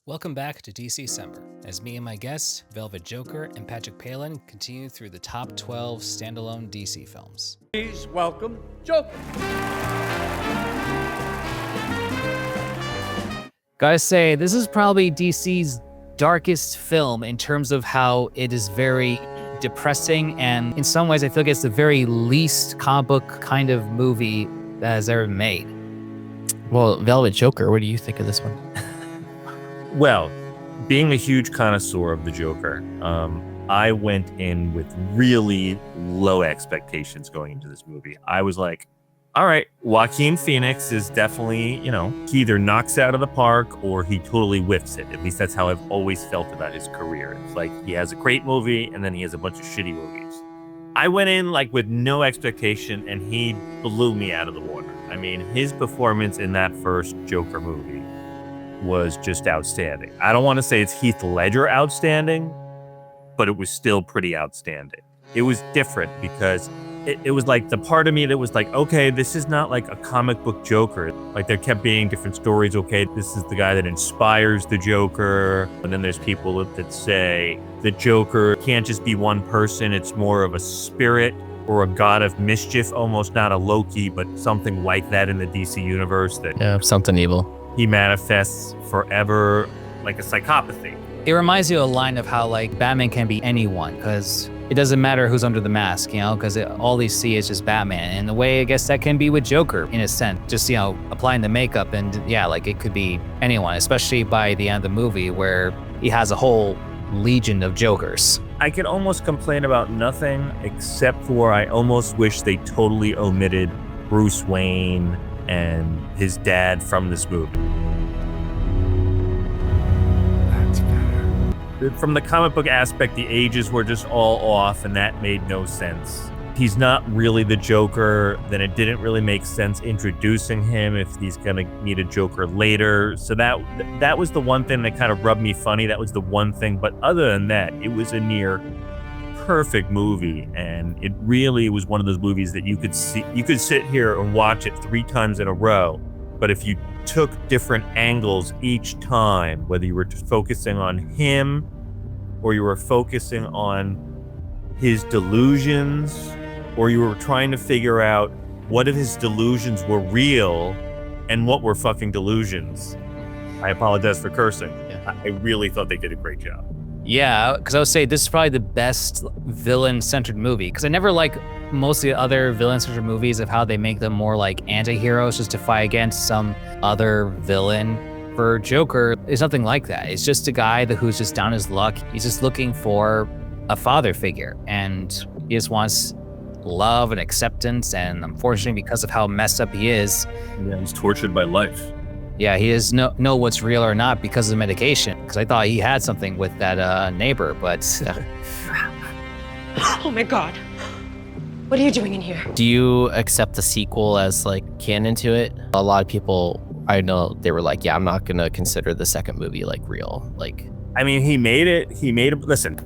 Welcome back to DC-Cember, as me and my guests, Velvetjoker and Patrick Palen, continue through the top 12 standalone DC films. Please welcome Joker. Gotta say, this is probably DC's darkest film in terms of how it is very depressing, and in some ways I feel like it's the very least comic book kind of movie that has ever been made. Well, Velvetjoker, what do you think of this one? Well, being a huge connoisseur of the Joker, I went in with really low expectations going into this movie. I was like, all right, Joaquin Phoenix is definitely, he either knocks out of the park or he totally whiffs it. At least that's how I've always felt about his career. It's like he has a great movie and then he has a bunch of shitty movies. I went in with no expectation and he blew me out of the water. I mean, his performance in that first Joker movie was just outstanding. I don't want to say it's Heath Ledger outstanding, but it was still pretty outstanding. It was different because it was like the part of me that was like, okay, this is not like a comic book Joker. Like there kept being different stories. Okay, this is the guy that inspires the Joker. And then there's people that say the Joker can't just be one person. It's more of a spirit or a god of mischief, almost not a Loki, but something like that in the DC universe. Something evil. He manifests forever like a psychopathy. It reminds you of a line of how Batman can be anyone, because it doesn't matter who's under the mask, because all they see is just Batman. And in a way, I guess that can be with Joker in a sense, just, applying the makeup and it could be anyone, especially by the end of the movie where he has a whole legion of Jokers. I could almost complain about nothing except for I almost wish they totally omitted Bruce Wayne and his dad from this movie. That's better. From the comic book aspect, the ages were just all off, and that made no sense. He's not really the Joker, then it didn't really make sense introducing him if he's gonna need a Joker later. So that was the one thing that kind of rubbed me funny. That was the one thing, but other than that, it was a near perfect movie, and it really was one of those movies that you could sit here and watch it 3 times in a row, but if you took different angles each time, whether you were focusing on him or you were focusing on his delusions, or you were trying to figure out what if his delusions were real and what were fucking delusions. I apologize for cursing. I really thought they did a great job. Yeah, because I would say this is probably the best villain-centered movie, because I never like most of the other villain-centered movies of how they make them more like anti-heroes just to fight against some other villain. For Joker, it's nothing like that. It's just a guy who's just down his luck. He's just looking for a father figure, and he just wants love and acceptance, and unfortunately, because of how messed up he is, he's tortured by life. Yeah, he doesn't know what's real or not because of the medication. Because I thought he had something with that neighbor, but... Oh my God. What are you doing in here? Do you accept the sequel as canon to it? A lot of people, I know, they were like, yeah, I'm not gonna consider the second movie real. I mean, he made it. Listen,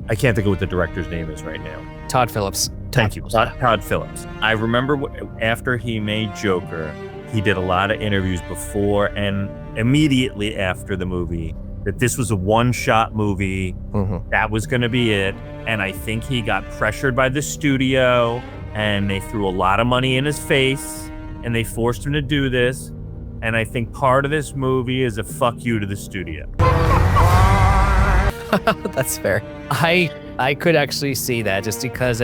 I can't think of what the director's name is right now. Todd Phillips. Thank you, Todd Phillips. I remember after he made Joker, he did a lot of interviews before and immediately after the movie that this was a one-shot movie. Mm-hmm. That was going to be it. And I think he got pressured by the studio and they threw a lot of money in his face and they forced him to do this. And I think part of this movie is a fuck you to the studio. That's fair. I could actually see that just because,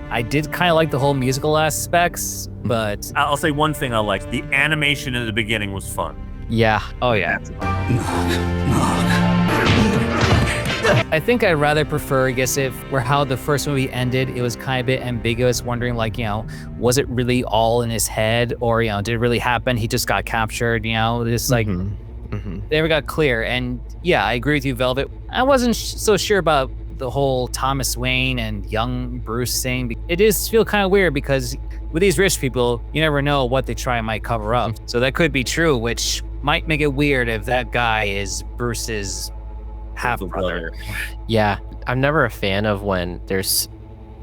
I did kind of like the whole musical aspects, but... I'll say one thing I liked. The animation in the beginning was fun. Yeah. Oh, yeah. I think I'd rather prefer, how the first movie ended, it was kind of a bit ambiguous, wondering was it really all in his head, or, did it really happen? He just got captured, They never got clear. And yeah, I agree with you, Velvet. I wasn't so sure about the whole Thomas Wayne and young Bruce thing. It does feel kind of weird because with these rich people, you never know what they might cover up. So that could be true, which might make it weird if that guy is Bruce's half-brother. Yeah, I'm never a fan of when there's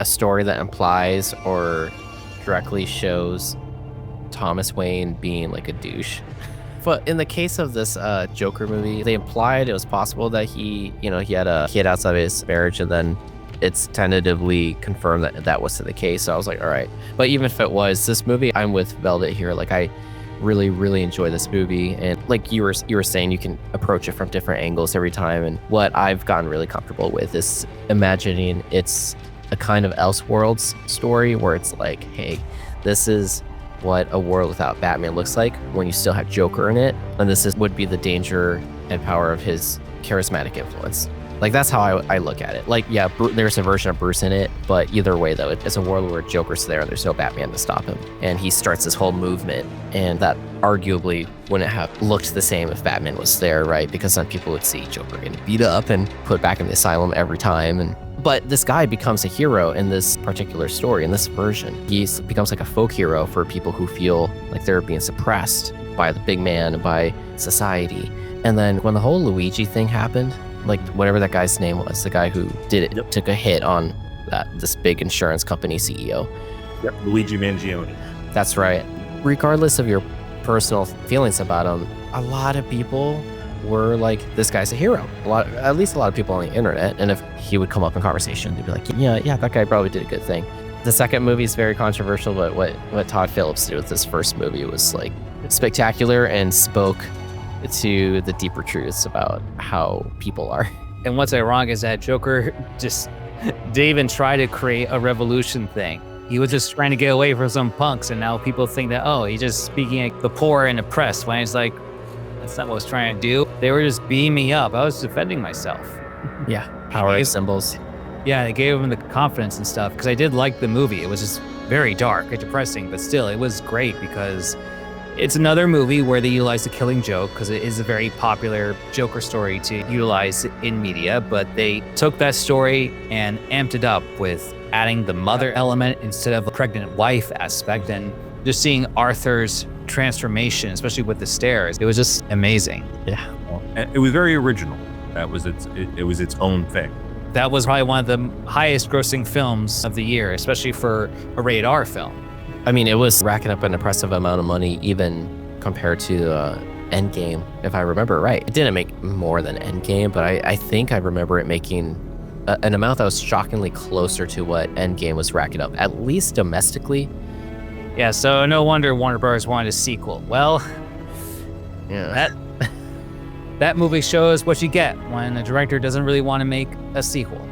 a story that implies or directly shows Thomas Wayne being a douche. But in the case of this Joker movie, they implied it was possible that he had a kid outside of his marriage, and then it's tentatively confirmed that that wasn't the case. So I was like, all right. But even if it was, this movie, I'm with Velvet here. Like, I really, really enjoy this movie. And like you were saying, you can approach it from different angles every time. And what I've gotten really comfortable with is imagining it's a kind of Elseworlds story where it's like, hey, this is what a world without Batman looks like when you still have Joker in it. And would be the danger and power of his charismatic influence. Like, that's how I look at it. Like, yeah, there's a version of Bruce in it, but either way, though, it's a world where Joker's there and there's no Batman to stop him. And he starts this whole movement, and that arguably wouldn't have looked the same if Batman was there, right? Because then people would see Joker getting beat up and put back in the asylum every time. But this guy becomes a hero in this particular story, in this version. He becomes like a folk hero for people who feel like they're being suppressed by the big man, by society. And then when the whole Luigi thing happened, like whatever that guy's name was, the guy who did it, took a hit on this big insurance company CEO. Yep, Luigi Mangione. That's right. Regardless of your personal feelings about him, a lot of people were like, this guy's a hero. At least a lot of people on the internet. And if he would come up in conversation, they'd be like, yeah, that guy probably did a good thing. The second movie is very controversial, but what Todd Phillips did with this first movie was like spectacular and spoke to the deeper truths about how people are. And what's ironic is that Joker just didn't even try to create a revolution thing. He was just trying to get away from some punks, and now people think that, oh, he's just speaking at the poor and oppressed, when it's like, that's not what I was trying to do. They were just beating me up. I was defending myself. Yeah, power symbols. Yeah, they gave him the confidence and stuff, because I did like the movie. It was just very dark and depressing, but still, it was great because it's another movie where they utilize the Killing Joke, because it is a very popular Joker story to utilize in media, but they took that story and amped it up with adding the mother element instead of a pregnant wife aspect, and just seeing Arthur's transformation, especially with the stairs. It was just amazing. Yeah. It was very original. That was it was its own thing. That was probably one of the highest grossing films of the year, especially for a rated R film. I mean, it was racking up an impressive amount of money, even compared to Endgame, if I remember right. It didn't make more than Endgame, but I think I remember it making an amount that was shockingly closer to what Endgame was racking up, at least domestically. Yeah, so no wonder Warner Bros. Wanted a sequel. Well, yeah, that movie shows what you get when a director doesn't really want to make a sequel.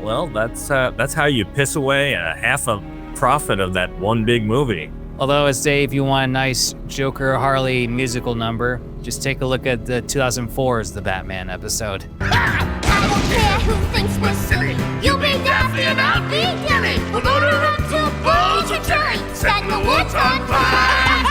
Well, that's how you piss away a half a profit of that one big movie. Although, I'd say if you want a nice Joker Harley musical number, just take a look at the 2004's The Batman episode. I don't care who thinks we're silly. You be Daffy and I'll be Gilly. We're gonna run to bulls and cherry, setting the woods on fire.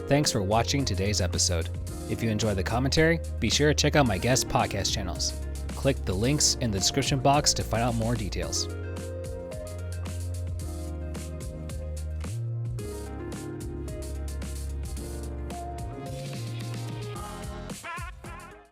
Thanks for watching today's episode. If you enjoy the commentary, be sure to check out my guest podcast channels. Click the links in the description box to find out more details.